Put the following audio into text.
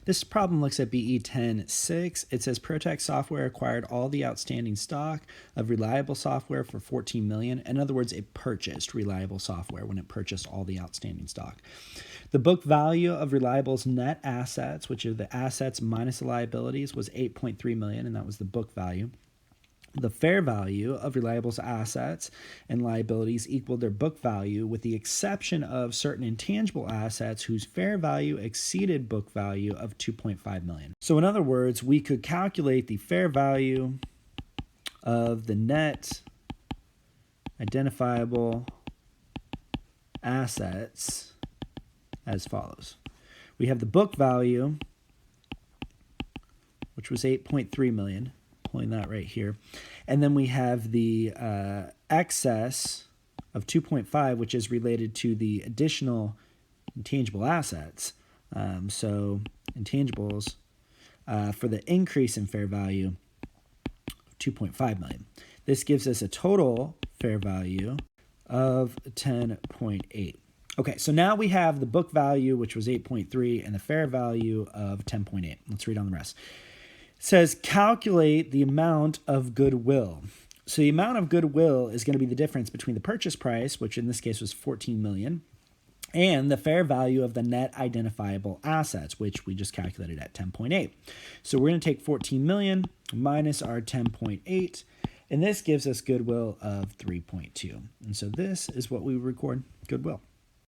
This problem looks at BE10-6. It says Protect Software acquired all the outstanding stock of Reliable Software for $14 million. In other words, it purchased Reliable Software when it purchased all the outstanding stock. The book value of Reliable's net assets, which are the assets minus the liabilities, was $8.3 million, and that was the book value. The fair value of Reliable's assets and liabilities equaled their book value, with the exception of certain intangible assets whose fair value exceeded book value of $2.5 million. So in other words, we could calculate the fair value of the net identifiable assets as follows. We have the book value, which was $8.3 million. Pulling that right here. And then we have the excess of 2.5, which is related to the additional intangible assets. So intangibles for the increase in fair value of 2.5 million. This gives us a total fair value of 10.8. Okay, so now we have the book value, which was 8.3, and the fair value of 10.8. Let's read on the rest. It says calculate the amount of goodwill. So the amount of goodwill is going to be the difference between the purchase price, which in this case was $14 million, and the fair value of the net identifiable assets, which we just calculated at 10.8. So we're going to take $14 million minus our 10.8, and this gives us goodwill of 3.2. And so this is what we record goodwill.